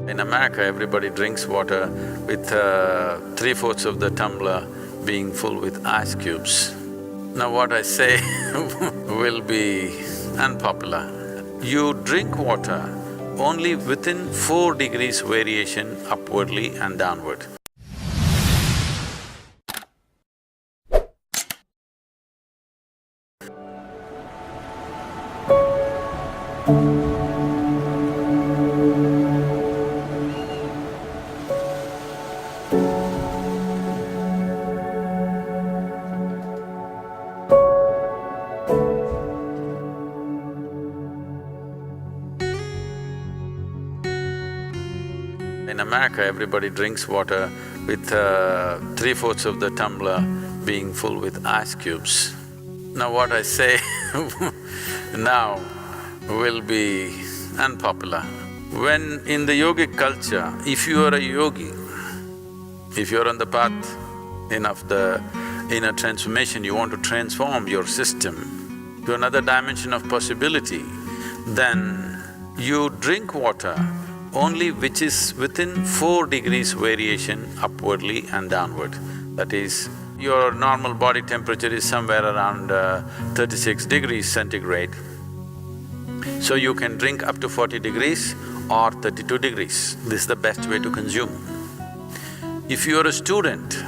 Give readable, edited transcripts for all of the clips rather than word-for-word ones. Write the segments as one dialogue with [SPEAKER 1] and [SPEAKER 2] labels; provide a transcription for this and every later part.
[SPEAKER 1] In America, everybody drinks water with 3/4 of the tumbler being full with ice cubes. Now what I say will be unpopular. You drink water only within 4 degrees variation upwardly and downward. In America, everybody drinks water with 3/4 of the tumbler being full with ice cubes. Now what I say now will be unpopular. When in the yogic culture, if you are a yogi, if you're on the path of the inner transformation, you want to transform your system to another dimension of possibility, then you drink water only which is within 4 degrees variation upwardly and downward. That is, your normal body temperature is somewhere around 36 degrees centigrade. So you can drink up to 40 degrees or 32 degrees. This is the best way to consume. If you're a student,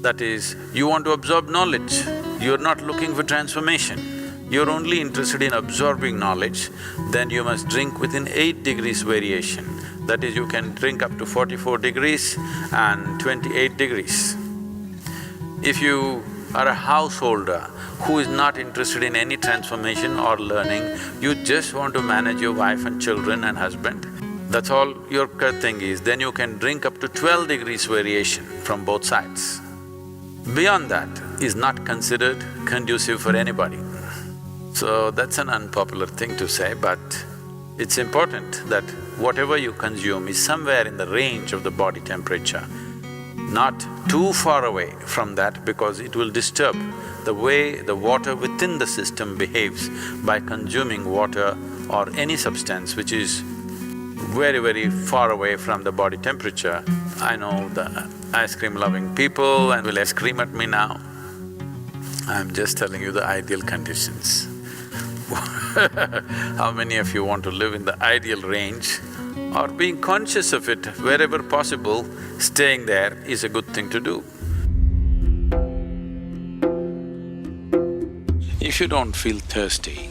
[SPEAKER 1] that is, you want to absorb knowledge, you're not looking for transformation, you're only interested in absorbing knowledge, then you must drink within 8 degrees variation. That is, you can drink up to 44 degrees and 28 degrees. If you are a householder who is not interested in any transformation or learning, you just want to manage your wife and children and husband, that's all your thing is, then you can drink up to 12 degrees variation from both sides. Beyond that is not considered conducive for anybody. So that's an unpopular thing to say, but it's important that whatever you consume is somewhere in the range of the body temperature, not too far away from that, because it will disturb the way the water within the system behaves by consuming water or any substance which is very, very far away from the body temperature. I know the ice cream loving people and will scream at me now. I'm just telling you the ideal conditions. How many of you want to live in the ideal range or being conscious of it wherever possible, staying there is a good thing to do. If you don't feel thirsty,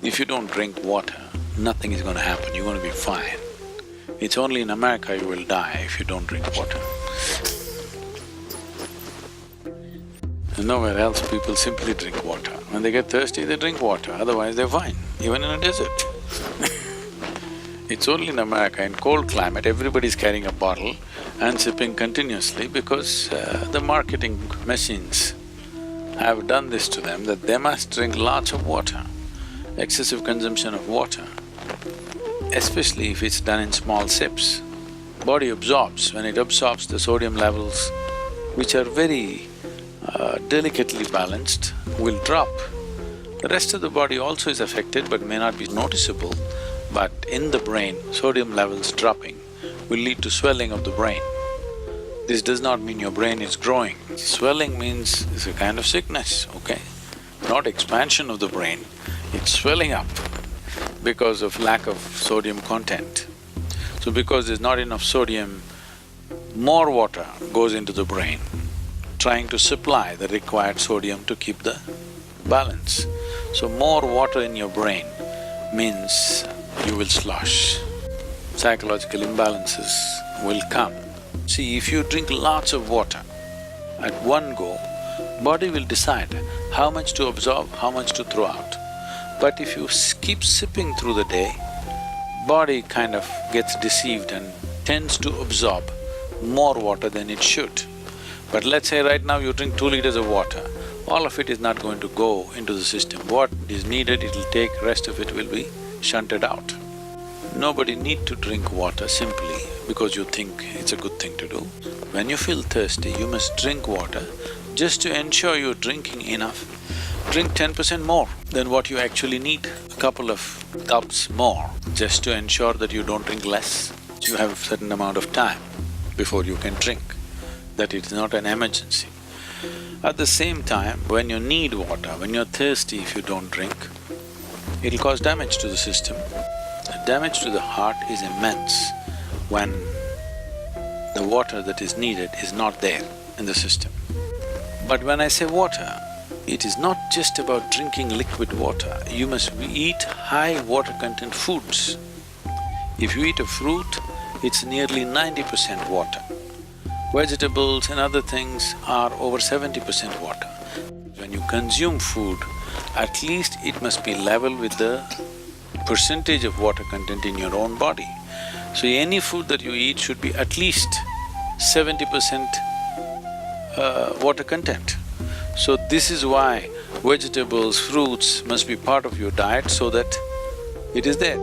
[SPEAKER 1] if you don't drink water, nothing is going to happen, you're going to be fine. It's only in America you will die if you don't drink water. And nowhere else people simply drink water. When they get thirsty, they drink water, otherwise they're fine, even in a desert. It's only in America, in cold climate, everybody's carrying a bottle and sipping continuously because the marketing machines have done this to them that they must drink lots of water. Excessive consumption of water, especially if it's done in small sips, body absorbs. When it absorbs, the sodium levels, which are very delicately balanced, will drop. The rest of the body also is affected but may not be noticeable, but in the brain, sodium levels dropping will lead to swelling of the brain. This does not mean your brain is growing. Swelling means it's a kind of sickness, okay? Not expansion of the brain, it's swelling up because of lack of sodium content. So because there's not enough sodium, more water goes into the brain, trying to supply the required sodium to keep the balance. So more water in your brain means you will slosh. Psychological imbalances will come. See, if you drink lots of water at one go, body will decide how much to absorb, how much to throw out. But if you keep sipping through the day, body kind of gets deceived and tends to absorb more water than it should. But let's say right now you drink 2 liters of water, all of it is not going to go into the system. What is needed, it'll take, rest of it will be shunted out. Nobody need to drink water simply because you think it's a good thing to do. When you feel thirsty, you must drink water just to ensure you're drinking enough. drink 10% more than what you actually need, a couple of cups more, just to ensure that you don't drink less. You have a certain amount of time before you can drink, that it's not an emergency. At the same time, when you need water, when you're thirsty, if you don't drink, it'll cause damage to the system. The damage to the heart is immense when the water that is needed is not there in the system. But when I say water, it is not just about drinking liquid water, you must eat high water content foods. If you eat a fruit, it's nearly 90% water. Vegetables and other things are over 70% water. When you consume food, at least it must be level with the percentage of water content in your own body. So any food that you eat should be at least 70% water content. So this is why vegetables, fruits must be part of your diet so that it is there.